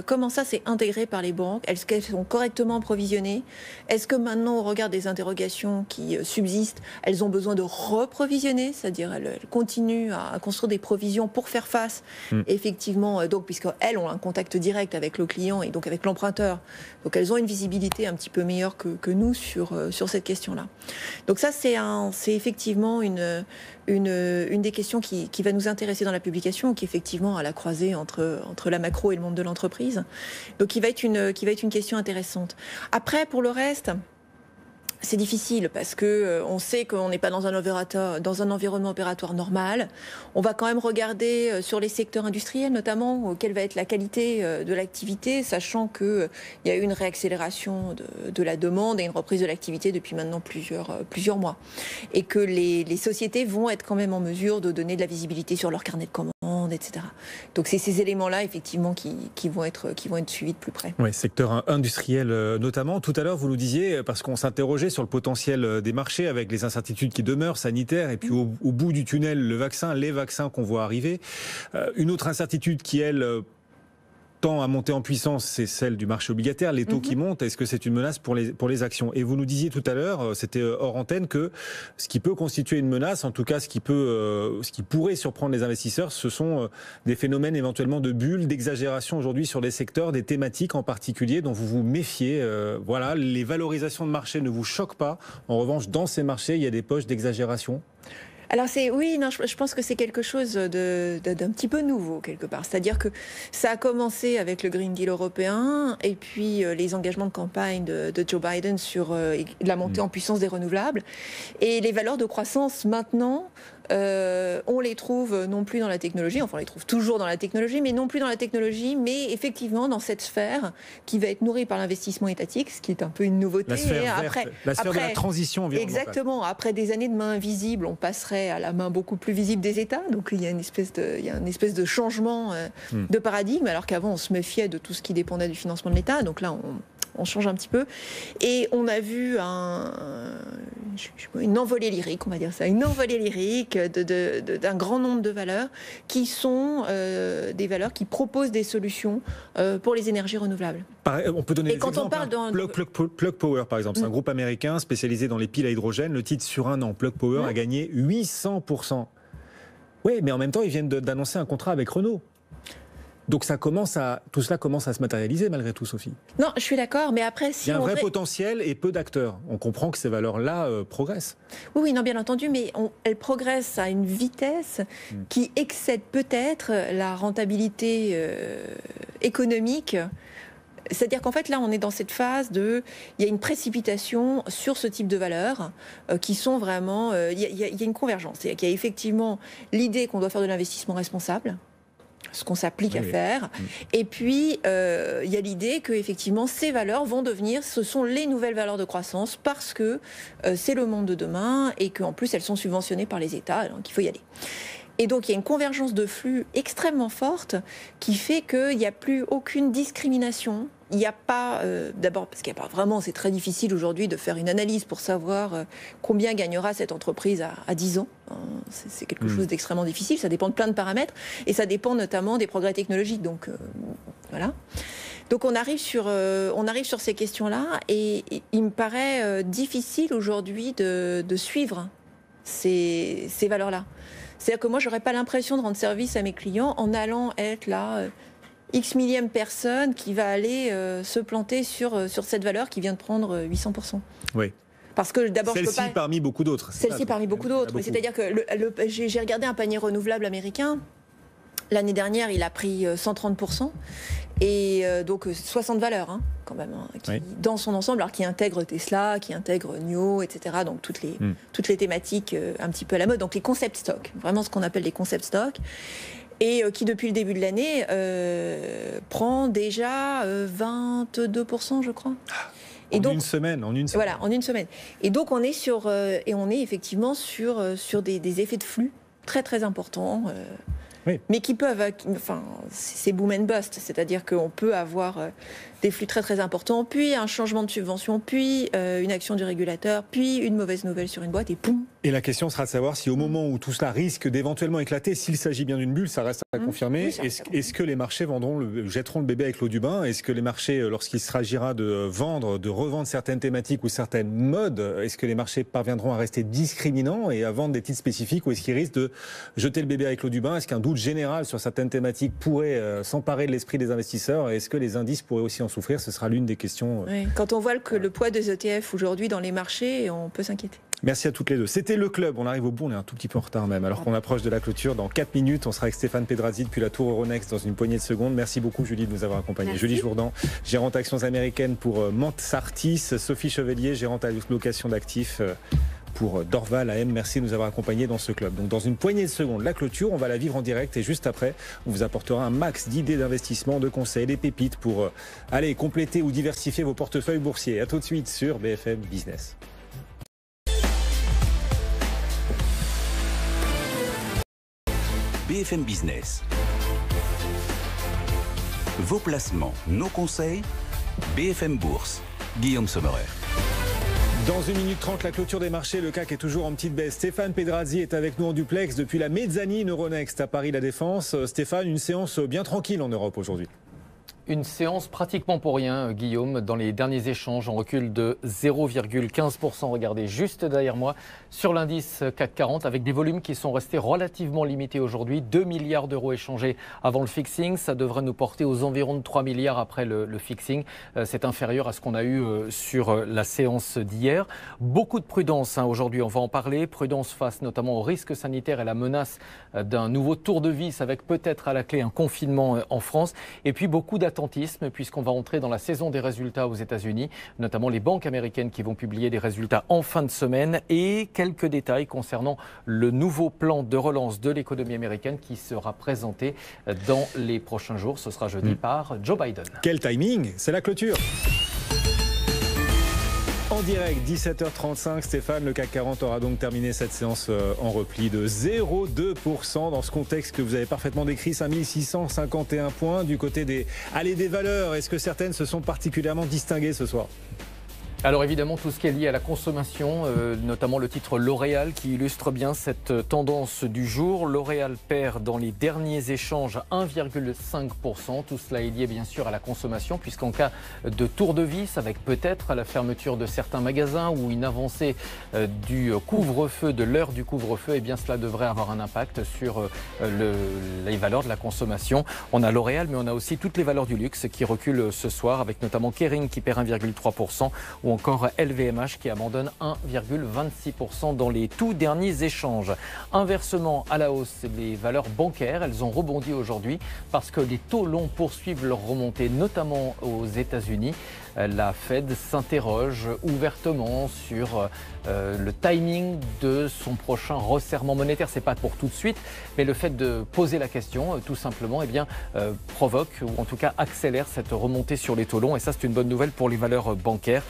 comment ça s'est intégré par les banques. Est-ce qu'elles sont correctement provisionnées? Est-ce que maintenant, au regard des interrogations qui subsistent, elles ont besoin de reprovisionner? C'est-à-dire elles continuent à construire des provisions pour faire face, effectivement, donc puisqu'elles ont un contact direct avec le client et donc avec l'emprunteur. Donc elles ont une visibilité un petit peu meilleure que nous sur cette question-là. Donc ça, c'est effectivement une des questions qui va nous intéresser dans la publication, qui est effectivement à la croisée entre la macro et le monde de l'entreprise. Donc qui va être une question intéressante. Après, pour le reste, c'est difficile parce que on sait qu'on n'est pas dans un environnement opératoire normal. On va quand même regarder sur les secteurs industriels, notamment, quelle va être la qualité de l'activité, sachant qu'il y a eu une réaccélération de la demande et une reprise de l'activité depuis maintenant plusieurs mois. Et que les sociétés vont être quand même en mesure de donner de la visibilité sur leur carnet de commandes, etc. Donc c'est ces éléments-là, effectivement, qui vont être suivis de plus près. Oui, secteur industriel notamment. Tout à l'heure, vous nous disiez, parce qu'on s'interrogeait sur le potentiel des marchés avec les incertitudes qui demeurent sanitaires et puis au bout du tunnel, les vaccins qu'on voit arriver. Une autre incertitude qui, elle, tend à monter en puissance, c'est celle du marché obligataire, les taux qui montent. Est-ce que c'est une menace pour les actions? Et vous nous disiez tout à l'heure, c'était hors antenne, que ce qui peut constituer une menace, en tout cas ce qui pourrait surprendre les investisseurs, ce sont des phénomènes éventuellement de bulles, d'exagération aujourd'hui sur les secteurs, des thématiques en particulier dont vous vous méfiez. Voilà, les valorisations de marché ne vous choquent pas. En revanche, dans ces marchés, il y a des poches d'exagération. Alors je pense que c'est quelque chose d'un petit peu nouveau quelque part. C'est-à-dire que ça a commencé avec le Green Deal européen et puis les engagements de campagne de Joe Biden sur la montée en puissance des renouvelables. Et les valeurs de croissance maintenant, on les trouve non plus dans la technologie, enfin on les trouve toujours dans la technologie, mais non plus dans la technologie, mais effectivement dans cette sphère qui va être nourrie par l'investissement étatique, ce qui est un peu une nouveauté. La sphère verte, la sphère de la transition environnementale. Exactement. Après des années de main invisible, on passerait à la main beaucoup plus visible des États. Donc il y a une espèce de changement de paradigme, alors qu'avant on se méfiait de tout ce qui dépendait du financement de l'État. Donc là on change un petit peu. Et on a vu une envolée lyrique, on va dire ça, une envolée lyrique d'un grand nombre de valeurs qui sont des valeurs qui proposent des solutions pour les énergies renouvelables. On peut donner des exemples. On parle Plug Power, par exemple, c'est un groupe américain spécialisé dans les piles à hydrogène. Le titre sur un an, Plug Power a gagné 800%. Oui, mais en même temps, ils viennent d'annoncer un contrat avec Renault. Donc tout cela commence à se matérialiser malgré tout, Sophie. Non, je suis d'accord, mais après, si il y a un vrai potentiel et peu d'acteurs. On comprend que ces valeurs-là progressent. Oui, non, bien entendu, mais elles progressent à une vitesse qui excède peut-être la rentabilité économique. C'est-à-dire qu'en fait, là, on est dans cette phase il y a une précipitation sur ce type de valeurs qui sont vraiment... Il y a une convergence. C'est-à-dire qu'il y a effectivement l'idée qu'on doit faire de l'investissement responsable, ce qu'on s'applique à faire. Et puis, il y a l'idée que effectivement, ces valeurs vont devenir, ce sont les nouvelles valeurs de croissance parce que c'est le monde de demain et qu'en plus, elles sont subventionnées par les États, donc il faut y aller. Et donc, il y a une convergence de flux extrêmement forte qui fait qu'il n'y a plus aucune discrimination. Il n'y a pas, d'abord parce qu'il n'y a pas vraiment, c'est très difficile aujourd'hui de faire une analyse pour savoir combien gagnera cette entreprise à 10 ans. C'est quelque chose d'extrêmement difficile, ça dépend de plein de paramètres et ça dépend notamment des progrès technologiques. Donc, voilà. Donc on arrive sur ces questions-là et il me paraît difficile aujourd'hui de suivre ces valeurs-là. C'est-à-dire que moi, je n'aurais pas l'impression de rendre service à mes clients en allant être là, X millième personne qui va aller se planter sur cette valeur qui vient de prendre 800%. Oui. Parce que d'abord, celle-ci parmi beaucoup d'autres. Celle-ci parmi beaucoup d'autres. C'est-à-dire que j'ai regardé un panier renouvelable américain. L'année dernière, il a pris 130%. Et donc 60 valeurs, quand même, dans son ensemble, alors qui intègre Tesla, qui intègre NIO, etc. Donc toutes les thématiques un petit peu à la mode. Donc les concept stocks, vraiment ce qu'on appelle les concept stocks. Et qui, depuis le début de l'année, prend déjà 22%, je crois. En une semaine. Voilà, en une semaine. Et donc on est effectivement sur des effets de flux très très importants. Oui. Mais qui peuvent, c'est boom and bust, c'est-à-dire qu'on peut avoir des flux très très importants, puis un changement de subvention, puis une action du régulateur, puis une mauvaise nouvelle sur une boîte et poum. Et la question sera de savoir si au moment où tout cela risque d'éventuellement éclater, s'il s'agit bien d'une bulle, ça reste à confirmer. Oui, est-ce que les marchés jetteront le bébé avec l'eau du bain? Est-ce que les marchés, lorsqu'il s'agira de revendre certaines thématiques ou certaines modes, est-ce que les marchés parviendront à rester discriminants et à vendre des titres spécifiques, ou est-ce qu'ils risquent de jeter le bébé avec l'eau du bain? Est-ce qu'un doute général sur certaines thématiques pourrait s'emparer de l'esprit des investisseurs? Est-ce que les indices pourraient aussi en souffrir? Ce sera l'une des questions. Oui. Quand on voit le poids des ETF aujourd'hui dans les marchés, on peut s'inquiéter. Merci à toutes les deux. C'était le club. On arrive au bout, on est un tout petit peu en retard même. Alors qu'on approche de la clôture dans 4 minutes. On sera avec Stéphane Pedrazzi depuis la tour Euronext dans une poignée de secondes. Merci beaucoup Julie de nous avoir accompagnés. Merci. Julie Jourdan, gérante actions américaines pour Mansartis. Sophie Chevelier, gérante allocation d'actifs pour Dorval AM. Merci de nous avoir accompagnés dans ce club. Donc dans une poignée de secondes, la clôture, on va la vivre en direct et juste après, on vous apportera un max d'idées d'investissement, de conseils, des pépites pour aller compléter ou diversifier vos portefeuilles boursiers. À tout de suite sur BFM Business. BFM Business. Vos placements, nos conseils, BFM Bourse. Guillaume Sommerer. Dans 1 minute 30, la clôture des marchés, le CAC est toujours en petite baisse. Stéphane Pedrazzi est avec nous en duplex depuis la mezzanine Euronext à Paris La Défense. Stéphane, une séance bien tranquille en Europe aujourd'hui. Une séance pratiquement pour rien, Guillaume. Dans les derniers échanges, on recule de 0,15%. Regardez, juste derrière moi, sur l'indice CAC 40, avec des volumes qui sont restés relativement limités aujourd'hui. 2 milliards d'euros échangés avant le fixing. Ça devrait nous porter aux environs de 3 milliards après le fixing. C'est inférieur à ce qu'on a eu sur la séance d'hier. Beaucoup de prudence aujourd'hui, on va en parler. Prudence face notamment aux risques sanitaires et la menace d'un nouveau tour de vis avec peut-être à la clé un confinement en France. Et puis beaucoup d'attentisme puisqu'on va entrer dans la saison des résultats aux États-Unis, notamment les banques américaines qui vont publier des résultats en fin de semaine et quelques détails concernant le nouveau plan de relance de l'économie américaine qui sera présenté dans les prochains jours. Ce sera jeudi par Joe Biden. Quel timing! C'est la clôture. En direct, 17h35, Stéphane, le CAC 40 aura donc terminé cette séance en repli de 0,2% dans ce contexte que vous avez parfaitement décrit, 5651 points du côté des valeurs. Est-ce que certaines se sont particulièrement distinguées ce soir ? Alors évidemment, tout ce qui est lié à la consommation, notamment le titre L'Oréal qui illustre bien cette tendance du jour. L'Oréal perd dans les derniers échanges 1,5%. Tout cela est lié bien sûr à la consommation, puisqu'en cas de tour de vis, avec peut-être la fermeture de certains magasins ou une avancée du couvre-feu, de l'heure du couvre-feu, eh bien cela devrait avoir un impact sur les valeurs de la consommation. On a L'Oréal, mais on a aussi toutes les valeurs du luxe qui reculent ce soir, avec notamment Kering qui perd 1,3%. Ou encore LVMH qui abandonne 1,26% dans les tout derniers échanges. Inversement, à la hausse, les valeurs bancaires, elles ont rebondi aujourd'hui parce que les taux longs poursuivent leur remontée, notamment aux États-Unis. La Fed s'interroge ouvertement sur le timing de son prochain resserrement monétaire. Ce n'est pas pour tout de suite, mais le fait de poser la question, tout simplement, eh bien, provoque ou en tout cas accélère cette remontée sur les taux longs. Et ça, c'est une bonne nouvelle pour les valeurs bancaires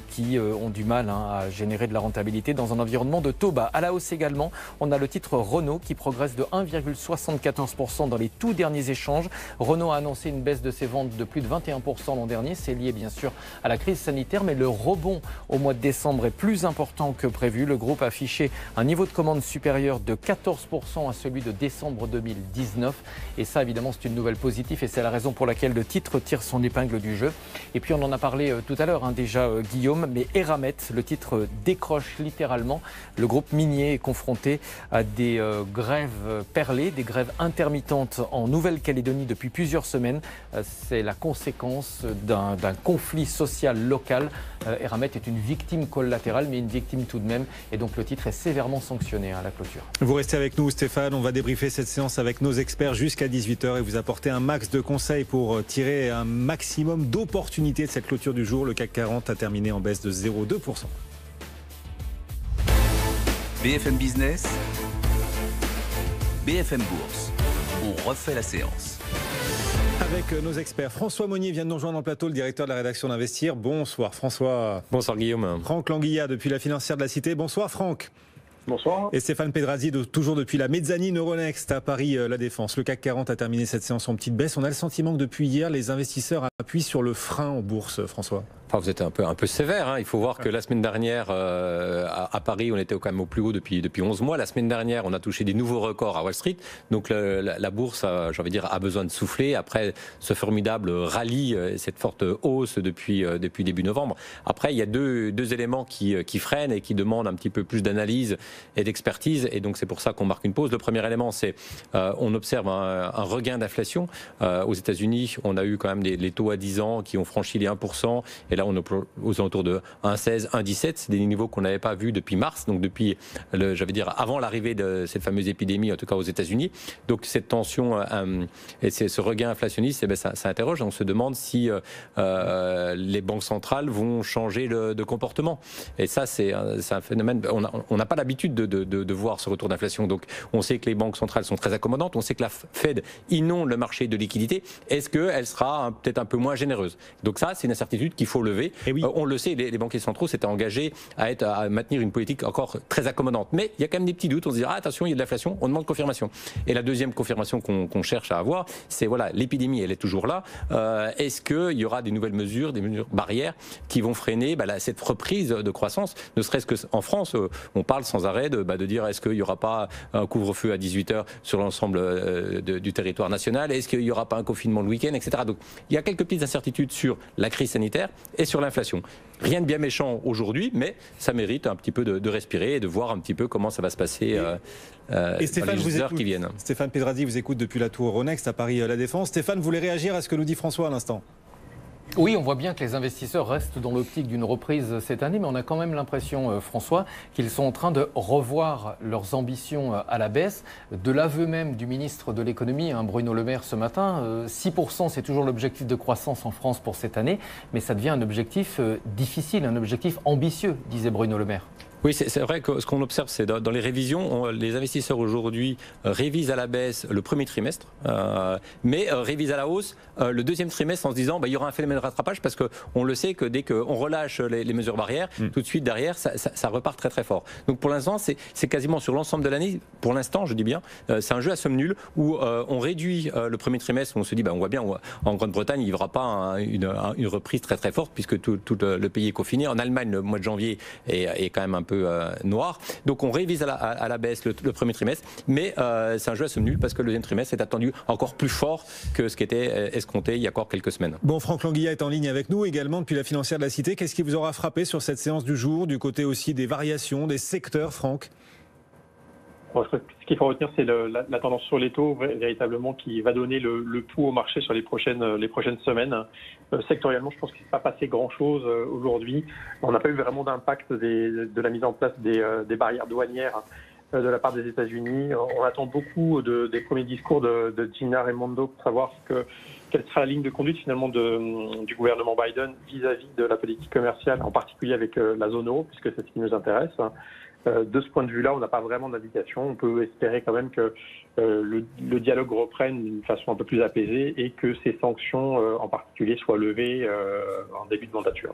qui ont du mal à générer de la rentabilité dans un environnement de taux bas. À la hausse également, on a le titre Renault qui progresse de 1,74% dans les tout derniers échanges. Renault a annoncé une baisse de ses ventes de plus de 21% l'an dernier. C'est lié bien sûr à la crise sanitaire, mais le rebond au mois de décembre est plus important que prévu. Le groupe a affiché un niveau de commande supérieur de 14% à celui de décembre 2019. Et ça, évidemment, c'est une nouvelle positive et c'est la raison pour laquelle le titre tire son épingle du jeu. Et puis, on en a parlé tout à l'heure, déjà, Guillaume, mais Eramet, le titre décroche littéralement. Le groupe minier est confronté à des grèves perlées, des grèves intermittentes en Nouvelle-Calédonie depuis plusieurs semaines. C'est la conséquence d'un conflit social local. Eramet est une victime collatérale, mais une victime tout de même. Et donc le titre est sévèrement sanctionné à la clôture. Vous restez avec nous, Stéphane. On va débriefer cette séance avec nos experts jusqu'à 18h et vous apporter un max de conseils pour tirer un maximum d'opportunités de cette clôture du jour. Le CAC 40 a terminé en baisse de 0,2%. BFM Business, BFM Bourse. On refait la séance. Avec nos experts, François Monnier vient de nous rejoindre dans le plateau, le directeur de la rédaction d'Investir. Bonsoir François. Bonsoir Guillaume. Franck Languilla depuis la financière de la Cité. Bonsoir Franck. Bonsoir. Et Stéphane Pedrazzi, toujours depuis la mezzanine Euronext à Paris La Défense. Le CAC 40 a terminé cette séance en petite baisse. On a le sentiment que depuis hier, les investisseurs appuient sur le frein en bourse, François. Enfin, vous êtes un peu sévère, hein. Il faut voir que la semaine dernière, à Paris, on était quand même au plus haut depuis 11 mois. La semaine dernière, on a touché des nouveaux records à Wall Street. Donc la bourse, j'ai envie de dire, a besoin de souffler après ce formidable rallye, cette forte hausse depuis début novembre. Après, il y a deux éléments qui freinent et qui demandent un petit peu plus d'analyse et d'expertise. Et donc c'est pour ça qu'on marque une pause. Le premier élément, c'est on observe un regain d'inflation. Aux États-Unis, on a eu quand même les taux à 10 ans qui ont franchi les 1%. Et là, on est aux alentours de 1,16, 1,17. C'est des niveaux qu'on n'avait pas vus depuis mars, donc depuis, avant l'arrivée de cette fameuse épidémie, en tout cas aux États-Unis. Donc cette tension et ce regain inflationniste, ça interroge. On se demande si les banques centrales vont changer de comportement. Et ça, c'est un phénomène. On n'a pas l'habitude de voir ce retour d'inflation. Donc on sait que les banques centrales sont très accommodantes. On sait que la Fed inonde le marché de liquidités. Est-ce qu'elle sera peut-être un peu moins généreuse? Donc ça, c'est une incertitude qu'il faut lever. Oui. On le sait, les banquiers centraux s'étaient engagés à maintenir une politique encore très accommodante. Mais il y a quand même des petits doutes. On se dit, attention, il y a de l'inflation, on demande confirmation. Et la deuxième confirmation qu'on cherche à avoir, c'est l'épidémie, elle est toujours là. Est-ce qu'il y aura des nouvelles mesures, des mesures barrières qui vont freiner cette reprise de croissance? Ne serait-ce qu'en France, on parle sans arrêt de dire, est-ce qu'il n'y aura pas un couvre-feu à 18h sur l'ensemble du territoire national? Est-ce qu'il n'y aura pas un confinement le week-end, etc. Donc il y a quelques petites incertitudes sur la crise sanitaire et sur l'inflation. Rien de bien méchant aujourd'hui, mais ça mérite un petit peu de respirer et de voir un petit peu comment ça va se passer et Stéphane, dans les heures qui viennent. Stéphane Pedrazzi vous écoute depuis la tour Euronext à Paris La Défense. Stéphane, vous voulez réagir à ce que nous dit François à l'instant? Oui, on voit bien que les investisseurs restent dans l'optique d'une reprise cette année, mais on a quand même l'impression, François, qu'ils sont en train de revoir leurs ambitions à la baisse. De l'aveu même du ministre de l'économie, Bruno Le Maire, ce matin, 6%, c'est toujours l'objectif de croissance en France pour cette année, mais ça devient un objectif difficile, un objectif ambitieux, disait Bruno Le Maire. Oui, c'est vrai que ce qu'on observe, c'est dans les révisions, les investisseurs aujourd'hui révisent à la baisse le premier trimestre, mais révisent à la hausse le deuxième trimestre en se disant il y aura un phénomène de rattrapage parce qu'on le sait que dès qu'on relâche les mesures barrières, tout de suite derrière, ça repart très très fort. Donc pour l'instant, c'est quasiment sur l'ensemble de l'année, pour l'instant, je dis bien, c'est un jeu à somme nulle où on réduit le premier trimestre, où on se dit on voit bien, en Grande-Bretagne, il n'y aura pas une reprise très très forte puisque tout le pays est confiné. En Allemagne, le mois de janvier est quand même un peu noir. Donc on révise à la baisse le premier trimestre, mais c'est un jeu à somme nulle parce que le deuxième trimestre est attendu encore plus fort que ce qui était escompté il y a encore quelques semaines. Bon, Franck Languilla est en ligne avec nous également depuis la Financière de la Cité. Qu'est-ce qui vous aura frappé sur cette séance du jour, du côté aussi des variations, des secteurs, Franck? Bon, je crois que ce qu'il faut retenir, c'est la tendance sur les taux, véritablement, qui va donner le pouls au marché sur les prochaines semaines. Sectoriellement, je pense qu'il ne s'est pas passé grand-chose aujourd'hui. On n'a pas eu vraiment d'impact de la mise en place des barrières douanières de la part des États-Unis. On attend beaucoup des premiers discours de Gina Raimondo pour savoir quelle sera la ligne de conduite finalement du gouvernement Biden vis-à-vis de la politique commerciale, en particulier avec la zone euro, puisque c'est ce qui nous intéresse. De ce point de vue-là, on n'a pas vraiment d'indication. On peut espérer quand même que le dialogue reprenne d'une façon un peu plus apaisée et que ces sanctions, en particulier, soient levées en début de mandature.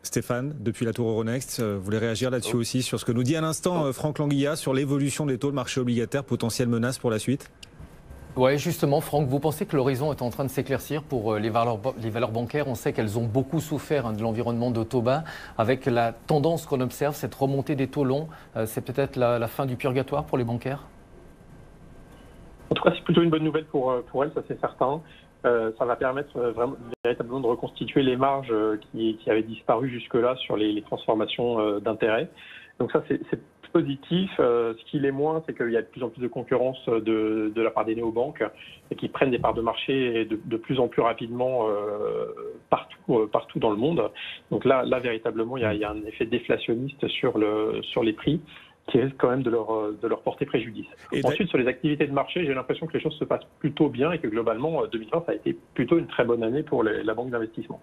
Stéphane, depuis la tour Euronext, vous voulez réagir là-dessus aussi sur ce que nous dit à l'instant Franck Languilla sur l'évolution des taux de marché obligataire, potentielle menace pour la suite? Oui, justement, Franck, vous pensez que l'horizon est en train de s'éclaircir pour les valeurs bancaires? On sait qu'elles ont beaucoup souffert de l'environnement de taux bas. Avec la tendance qu'on observe, cette remontée des taux longs, c'est peut-être la fin du purgatoire pour les bancaires? En tout cas, c'est plutôt une bonne nouvelle pour elles, ça c'est certain. Ça va permettre véritablement de reconstituer les marges qui avaient disparu jusque-là sur les transformations d'intérêt. Donc ça, c'est positif. Ce qui l'est moins, c'est qu'il y a de plus en plus de concurrence de la part des néobanques et qui prennent des parts de marché de plus en plus rapidement partout dans le monde. Donc là véritablement, il y a un effet déflationniste sur les prix qui risque quand même de leur porter préjudice. Ensuite, sur les activités de marché, j'ai l'impression que les choses se passent plutôt bien et que globalement, 2020, ça a été plutôt une très bonne année pour la banque d'investissement.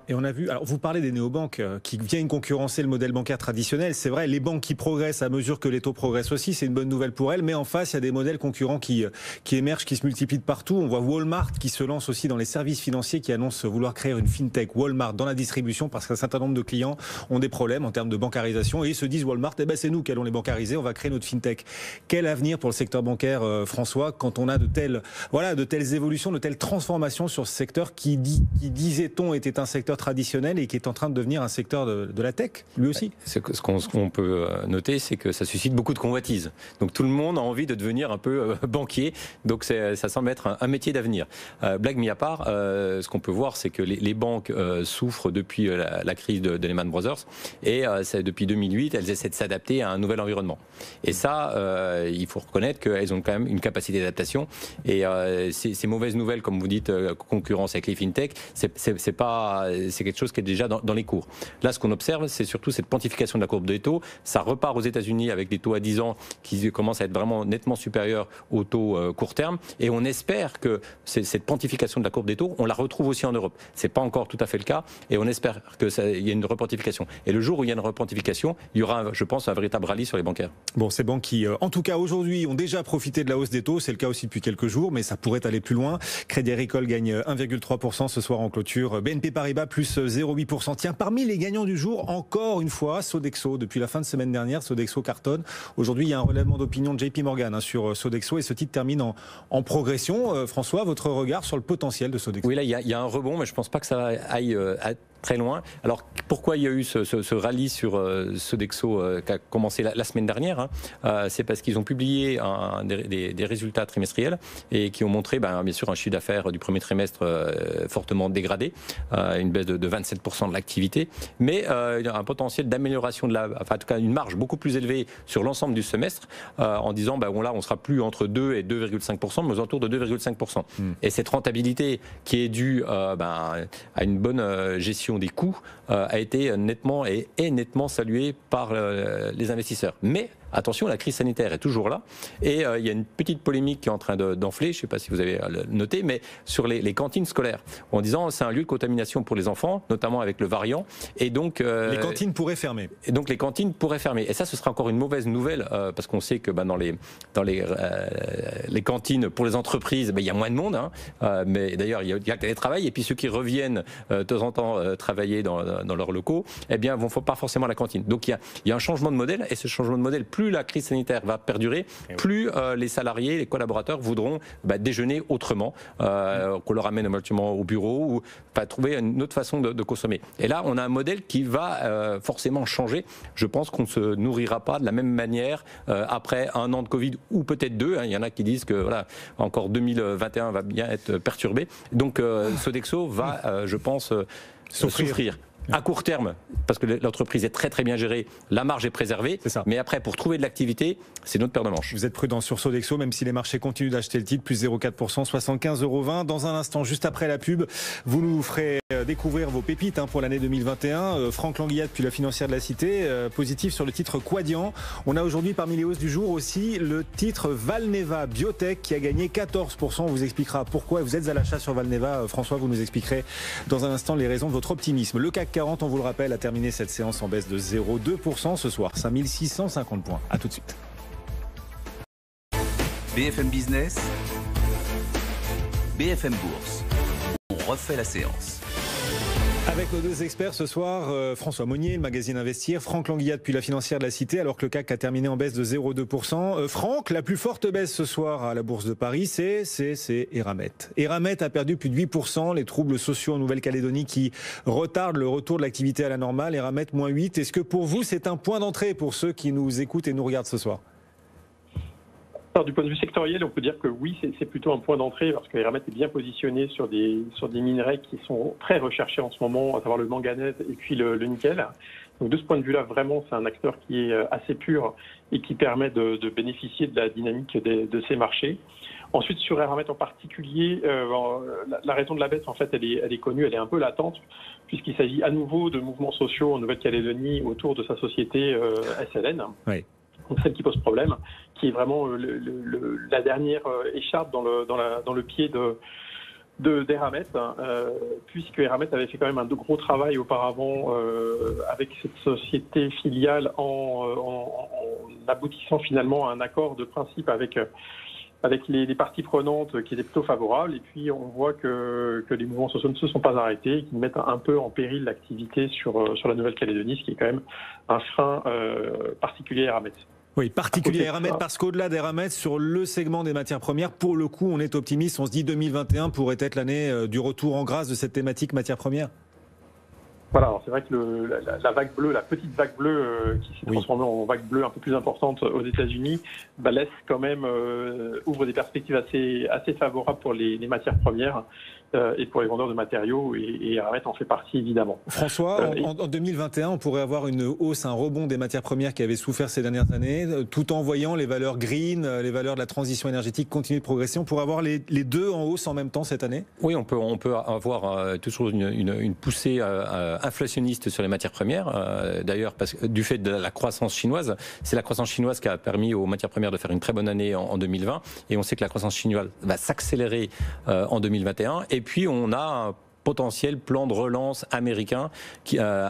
Et on a vu, alors vous parlez des néobanques qui viennent concurrencer le modèle bancaire traditionnel. C'est vrai, les banques qui progressent à mesure que les taux progressent aussi, c'est une bonne nouvelle pour elles. Mais en face, il y a des modèles concurrents qui émergent, qui se multiplient de partout. On voit Walmart qui se lance aussi dans les services financiers, qui annonce vouloir créer une fintech Walmart dans la distribution parce qu'un certain nombre de clients ont des problèmes en termes de bancarisation et ils se disent Walmart, c'est nous qui allons les bancariser, on va créer notre fintech. Quel avenir pour le secteur bancaire, François, quand on a de telles évolutions, de telles transformations sur ce secteur qui disait-on était un secteur traditionnel et qui est en train de devenir un secteur de la tech, lui aussi. Ce qu'on peut noter, c'est que ça suscite beaucoup de convoitises. Donc tout le monde a envie de devenir un peu banquier. Donc ça semble être un métier d'avenir. Blague mis à part, ce qu'on peut voir, c'est que les banques souffrent depuis la crise de Lehman Brothers et depuis 2008, elles essaient de s'adapter à un nouvel environnement. Et ça, il faut reconnaître qu'elles ont quand même une capacité d'adaptation. Et ces mauvaises nouvelles, comme vous dites, concurrence avec les fintech, c'est quelque chose qui est déjà dans les cours. Là, ce qu'on observe, c'est surtout cette pontification de la courbe des taux. Ça repart aux États-Unis avec des taux à 10 ans qui commencent à être vraiment nettement supérieurs aux taux court terme. Et on espère que cette pontification de la courbe des taux, on la retrouve aussi en Europe. C'est pas encore tout à fait le cas. Et on espère qu'il y ait une repontification. Et le jour où il y a une repontification, il y aura, je pense, un véritable rallye sur les bancaires. Bon, ces banques qui, en tout cas aujourd'hui, ont déjà profité de la hausse des taux. C'est le cas aussi depuis quelques jours, mais ça pourrait aller plus loin. Crédit Agricole gagne 1,3% ce soir en clôture. BNP Paribas plus 0,8%. Tiens, parmi les gagnants du jour, encore une fois, Sodexo. Depuis la fin de semaine dernière, Sodexo cartonne. Aujourd'hui, il y a un relèvement d'opinion de JP Morgan sur Sodexo et ce titre termine en progression. François, votre regard sur le potentiel de Sodexo? Oui, là, il y a un rebond, mais je ne pense pas que ça aille très loin. Alors, pourquoi il y a eu ce rallye sur Sodexo qui a commencé la semaine dernière? C'est parce qu'ils ont publié des résultats trimestriels et qui ont montré, bien sûr, un chiffre d'affaires du premier trimestre fortement dégradé, une baisse de 27% de l'activité, mais un potentiel d'amélioration en tout cas une marge beaucoup plus élevée sur l'ensemble du semestre, en disant, là, on sera plus entre 2 et 2,5%, mais aux alentours de 2,5%. Et cette rentabilité qui est due à une bonne gestion des coûts a été nettement saluée par les investisseurs. Mais attention, la crise sanitaire est toujours là. Et il y a une petite polémique qui est en train d'enfler, je ne sais pas si vous avez noté, mais sur les cantines scolaires, en disant c'est un lieu de contamination pour les enfants, notamment avec le variant. Et donc, les cantines pourraient fermer. Et donc les cantines pourraient fermer. Et ça, ce sera encore une mauvaise nouvelle, parce qu'on sait que dans les cantines pour les entreprises, il y a moins de monde. Mais d'ailleurs, il y a le télétravail. Et puis ceux qui reviennent de temps en temps travailler dans leurs locaux, vont pas forcément à la cantine. Donc il y a un changement de modèle. Et ce changement de modèle, plus la crise sanitaire va perdurer, plus les salariés, les collaborateurs voudront déjeuner autrement, qu'on leur amène éventuellement au bureau ou trouver une autre façon de consommer. Et là, on a un modèle qui va forcément changer. Je pense qu'on ne se nourrira pas de la même manière après un an de Covid ou peut-être 2. Il y en a qui disent que encore 2021 va bien être perturbé. Donc Sodexo va, je pense, souffrir. À court terme, parce que l'entreprise est très très bien gérée, la marge est préservée, mais après pour trouver de l'activité, c'est notre paire de manches. Vous êtes prudent sur Sodexo, même si les marchés continuent d'acheter le titre, plus 0,4%, 75,20 €. Dans un instant, juste après la pub, vous nous ferez découvrir vos pépites pour l'année 2021. Franck Languillat, puis la financière de la Cité, positif sur le titre Quadient. On a aujourd'hui parmi les hausses du jour aussi le titre Valneva Biotech qui a gagné 14%. On vous expliquera pourquoi. Vous êtes à l'achat sur Valneva. François, vous nous expliquerez dans un instant les raisons de votre optimisme. Le CAC 40, on vous le rappelle, a terminé cette séance en baisse de 0,2% ce soir, 5650 points. À tout de suite. BFM Business, BFM Bourse. On refait la séance. Avec nos deux experts ce soir, François Monnier, le magazine Investir, Franck Languillat depuis la financière de la Cité, alors que le CAC a terminé en baisse de 0,2%. Franck, la plus forte baisse ce soir à la Bourse de Paris, c'est Eramet. Eramet a perdu plus de 8%, les troubles sociaux en Nouvelle-Calédonie qui retardent le retour de l'activité à la normale. Eramet, moins 8. Est-ce que pour vous, c'est un point d'entrée pour ceux qui nous écoutent et nous regardent ce soir ? Alors, du point de vue sectoriel, on peut dire que oui, c'est plutôt un point d'entrée parce que Eramet est bien positionné sur des minerais qui sont très recherchés en ce moment, à savoir le manganèse et puis le nickel. Donc de ce point de vue-là, vraiment, c'est un acteur qui est assez pur et qui permet de bénéficier de la dynamique de ces marchés. Ensuite, sur Eramet en particulier, la raison de la baisse, en fait, elle est connue, elle est un peu latente, puisqu'il s'agit à nouveau de mouvements sociaux en Nouvelle-Calédonie autour de sa société SLN. Oui. Donc celle qui pose problème, qui est vraiment la dernière écharpe dans le pied d'Eramet, puisque Eramet avait fait quand même un gros travail auparavant avec cette société filiale en aboutissant finalement à un accord de principe avec les parties prenantes qui étaient plutôt favorables. Et puis on voit que les mouvements sociaux ne se sont pas arrêtés et qui mettent un peu en péril l'activité sur la Nouvelle-Calédonie, ce qui est quand même un frein particulier à Eramet. Oui, particulier à Eramet, parce qu'au-delà d'Eramet, sur le segment des matières premières, pour le coup, on est optimiste. On se dit 2021 pourrait être l'année du retour en grâce de cette thématique matières premières. Voilà, alors c'est vrai que la vague bleue, la petite vague bleue qui s'est transformée en vague bleue un peu plus importante aux États-Unis, laisse quand même ouvre des perspectives assez favorables pour les matières premières et pour les vendeurs de matériaux, et Eramet en fait partie évidemment. François, en 2021, on pourrait avoir une hausse, un rebond des matières premières qui avaient souffert ces dernières années, tout en voyant les valeurs green, les valeurs de la transition énergétique continuer de progresser. On pourrait avoir les deux en hausse en même temps cette année ? Oui, on peut avoir toujours une poussée inflationniste sur les matières premières. D'ailleurs, parce que du fait de la croissance chinoise, c'est la croissance chinoise qui a permis aux matières premières de faire une très bonne année en 2020. Et on sait que la croissance chinoise va s'accélérer en 2021. Et puis, on a un potentiel plan de relance américain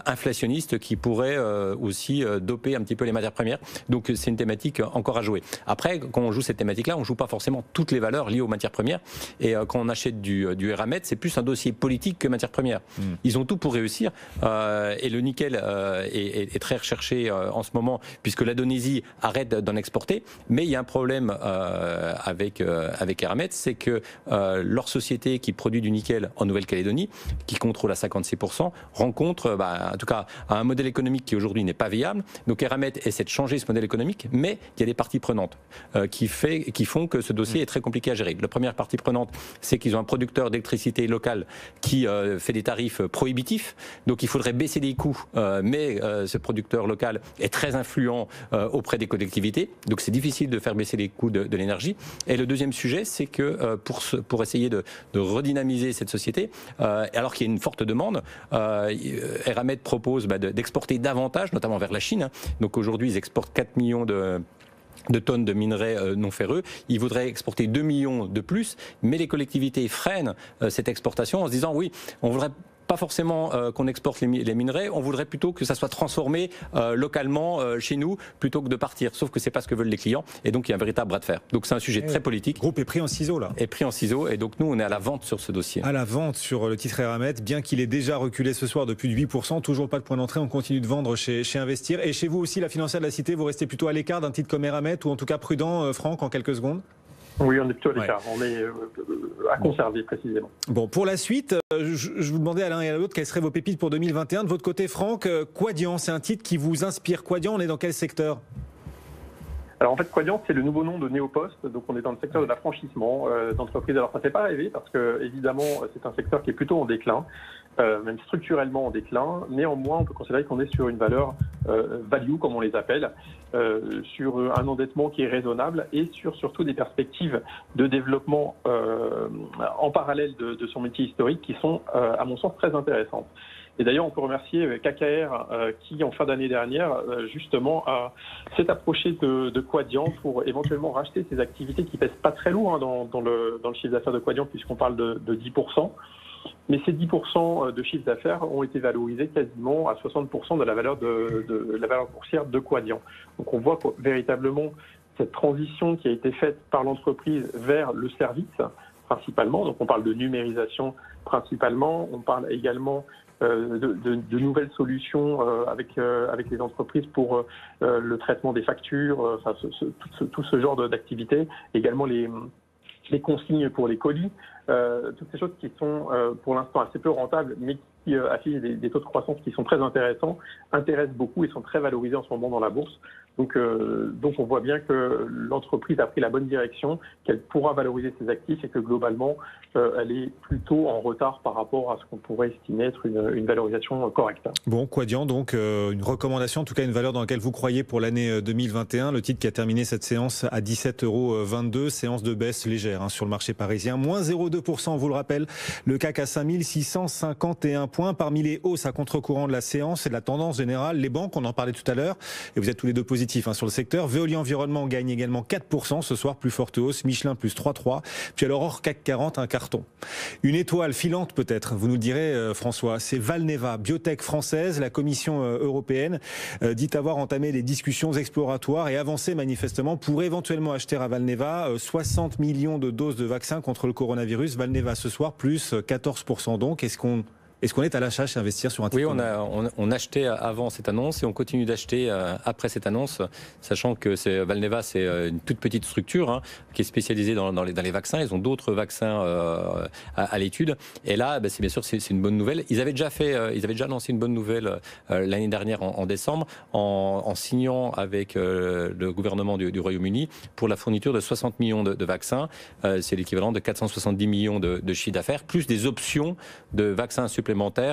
inflationniste qui pourrait aussi doper un petit peu les matières premières. Donc c'est une thématique encore à jouer. Après, quand on joue cette thématique-là, on ne joue pas forcément toutes les valeurs liées aux matières premières. Et quand on achète du Eramet, c'est plus un dossier politique que matières premières. Ils ont tout pour réussir. Et le nickel est très recherché en ce moment, puisque l'Indonésie arrête d'en exporter. Mais il y a un problème avec Eramet, c'est que leur société qui produit du nickel en Nouvelle-Calédonie, qui contrôle à 56%, rencontre en tout cas un modèle économique qui aujourd'hui n'est pas viable. Donc Eramet essaie de changer ce modèle économique, mais il y a des parties prenantes qui font que ce dossier est très compliqué à gérer. La première partie prenante, c'est qu'ils ont un producteur d'électricité local qui fait des tarifs prohibitifs, donc il faudrait baisser les coûts, mais ce producteur local est très influent auprès des collectivités, donc c'est difficile de faire baisser les coûts de l'énergie. Et le deuxième sujet, c'est que pour essayer de redynamiser cette société, alors qu'il y a une forte demande. Eramet propose d'exporter davantage, notamment vers la Chine. Donc aujourd'hui, ils exportent 4 millions de tonnes de minerais non ferreux. Ils voudraient exporter 2 millions de plus, mais les collectivités freinent cette exportation en se disant oui, on voudrait pas forcément qu'on exporte les minerais, on voudrait plutôt que ça soit transformé localement chez nous plutôt que de partir. Sauf que c'est pas ce que veulent les clients et donc il y a un véritable bras de fer. Donc c'est un sujet très politique. Le groupe est pris en ciseau là. Est pris en ciseau et donc nous on est à la vente sur ce dossier. À la vente sur le titre Eramet, bien qu'il ait déjà reculé ce soir depuis 8%, toujours pas de point d'entrée, on continue de vendre chez Investir. Et chez vous aussi, la financière de la Cité, vous restez plutôt à l'écart d'un titre comme Eramet ou en tout cas prudent, Franck, en quelques secondes? Oui, on est plutôt à l'écart. On est à conserver précisément. Bon, pour la suite, je vous demandais à l'un et à l'autre quelles seraient vos pépites pour 2021. De votre côté, Franck, Quadient, c'est un titre qui vous inspire. Quadient, on est dans quel secteur? Alors en fait, Quadient, c'est le nouveau nom de Néopost, donc on est dans le secteur de l'affranchissement d'entreprise. Alors ça ne fait pas rêver parce que évidemment c'est un secteur qui est plutôt en déclin, même structurellement en déclin. Néanmoins, on peut considérer qu'on est sur une valeur value, comme on les appelle, sur un endettement qui est raisonnable et sur surtout des perspectives de développement en parallèle de son métier historique qui sont, à mon sens, très intéressantes. Et d'ailleurs, on peut remercier KKR qui, en fin d'année dernière, justement, s'est approché de Quadient pour éventuellement racheter ses activités qui pèsent pas très lourd dans le chiffre d'affaires de Quadient, puisqu'on parle de 10%. Mais ces 10% de chiffre d'affaires ont été valorisés quasiment à 60% de la valeur de la valeur boursière de Quadient. Donc on voit véritablement cette transition qui a été faite par l'entreprise vers le service principalement. Donc on parle de numérisation principalement, on parle également de nouvelles solutions avec les entreprises pour le traitement des factures, enfin, tout ce genre d'activités, également les consignes pour les colis, toutes ces choses qui sont pour l'instant assez peu rentables, mais qui affichent des taux de croissance qui sont très intéressants, intéressent beaucoup et sont très valorisés en ce moment dans la bourse. Donc on voit bien que l'entreprise a pris la bonne direction, qu'elle pourra valoriser ses actifs et que globalement, elle est plutôt en retard par rapport à ce qu'on pourrait estimer être une valorisation correcte. Bon, Quadient, donc une recommandation, en tout cas une valeur dans laquelle vous croyez pour l'année 2021. Le titre qui a terminé cette séance à 17,22 €, séance de baisse légère sur le marché parisien. Moins 0,2%, on vous le rappelle. Le CAC à 5651 points. Parmi les hausses à contre-courant de la séance et de la tendance générale, les banques, on en parlait tout à l'heure, et vous êtes tous les deux positifs sur le secteur. Veolia Environnement gagne également 4% ce soir, plus forte hausse. Michelin plus 3,3. Puis alors hors CAC 40, un carton. Une étoile filante peut-être, vous nous le direz François, c'est Valneva, biotech française. La Commission européenne dit avoir entamé des discussions exploratoires et avancé manifestement pour éventuellement acheter à Valneva 60 millions de doses de vaccins contre le coronavirus. Valneva ce soir plus 14% donc. Est-ce qu'on est à l'achat chez Investir sur un titre? Oui, on achetait avant cette annonce et on continue d'acheter après cette annonce, sachant que Valneva, c'est une toute petite structure qui est spécialisée dans les vaccins. Ils ont d'autres vaccins à l'étude. Et là, c'est bien sûr, c'est une bonne nouvelle. Ils avaient déjà lancé une bonne nouvelle l'année dernière en décembre, en signant avec le gouvernement du Royaume-Uni pour la fourniture de 60 millions de vaccins. C'est l'équivalent de 470 millions de chiffre d'affaires, plus des options de vaccins supplémentaires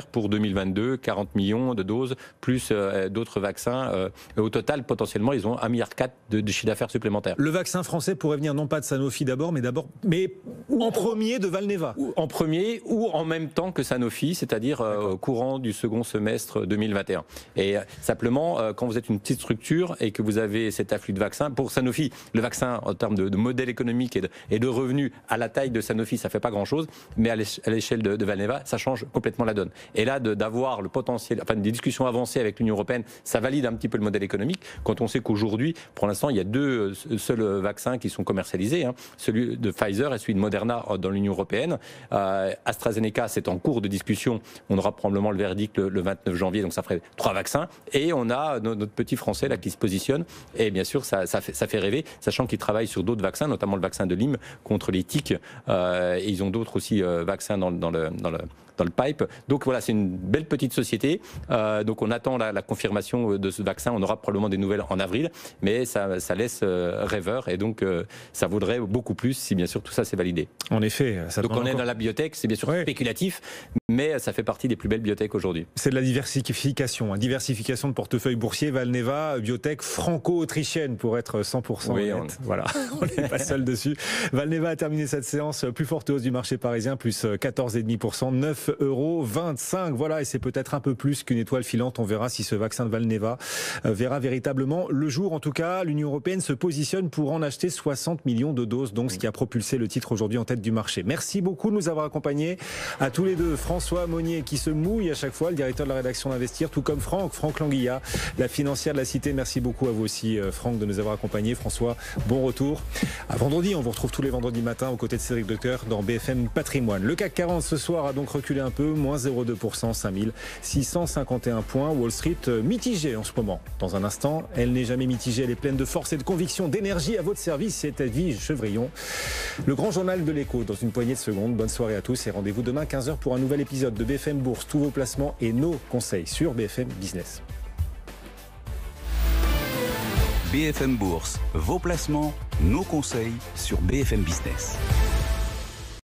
pour 2022, 40 millions de doses, plus d'autres vaccins. Au total, potentiellement, ils ont 1,4 milliard de chiffre d'affaires supplémentaires. Le vaccin français pourrait venir non pas de Sanofi d'abord, mais en premier de Valneva. En premier ou en même temps que Sanofi, c'est-à-dire au courant du second semestre 2021. Et simplement, quand vous êtes une petite structure et que vous avez cet afflux de vaccins, pour Sanofi, le vaccin en termes de modèle économique et de revenus, à la taille de Sanofi, ça ne fait pas grand-chose, mais à l'échelle de Valneva, ça change complètement la donne. Et là, d'avoir le potentiel, enfin des discussions avancées avec l'Union européenne, ça valide un petit peu le modèle économique. Quand on sait qu'aujourd'hui, pour l'instant, il y a deux seuls vaccins qui sont commercialisés, celui de Pfizer et celui de Moderna dans l'Union européenne. AstraZeneca, c'est en cours de discussion. On aura probablement le verdict le 29 janvier, donc ça ferait 3 vaccins. Et on a notre petit français là qui se positionne. Et bien sûr, ça fait rêver, sachant qu'ils travaillent sur d'autres vaccins, notamment le vaccin de Lyme contre les tiques. Et ils ont d'autres aussi vaccins dans le pipe. Donc voilà, c'est une belle petite société. Donc on attend la confirmation de ce vaccin. On aura probablement des nouvelles en avril, mais ça laisse rêveur et donc ça vaudrait beaucoup plus si bien sûr tout ça c'est validé. En effet. Donc on est dans la biotech, c'est bien sûr spéculatif. mais ça fait partie des plus belles biotech aujourd'hui. C'est de la diversification, diversification de portefeuille boursier. Valneva, biotech franco-autrichienne pour être 100% honnête. Voilà, on n'est pas seul dessus. Valneva a terminé cette séance plus forte hausse du marché parisien, plus 14,5%, 9,25 €. Voilà, et c'est peut-être un peu plus qu'une étoile filante. On verra si ce vaccin de Valneva verra véritablement le jour. En tout cas, l'Union européenne se positionne pour en acheter 60 millions de doses, donc ce qui a propulsé le titre aujourd'hui en tête du marché. Merci beaucoup de nous avoir accompagnés à tous les deux. François Monnier qui se mouille à chaque fois, le directeur de la rédaction d'Investir, tout comme Franck Languilla, la financière de la Cité. Merci beaucoup à vous aussi, Franck, de nous avoir accompagnés. François, bon retour. À vendredi, on vous retrouve tous les vendredis matins aux côtés de Cédric Leclerc dans BFM Patrimoine. Le CAC 40 ce soir a donc reculé un peu, moins 0,2%, 5651 points. Wall Street mitigée en ce moment. Dans un instant, elle n'est jamais mitigée, elle est pleine de force et de conviction, d'énergie à votre service. C'est Edwige Chevrillon. Le grand journal de l'écho dans une poignée de secondes. Bonne soirée à tous et rendez-vous demain 15h pour un nouvel épisode de BFM Bourse, tous vos placements et nos conseils sur BFM Business. BFM Bourse, vos placements, nos conseils sur BFM Business.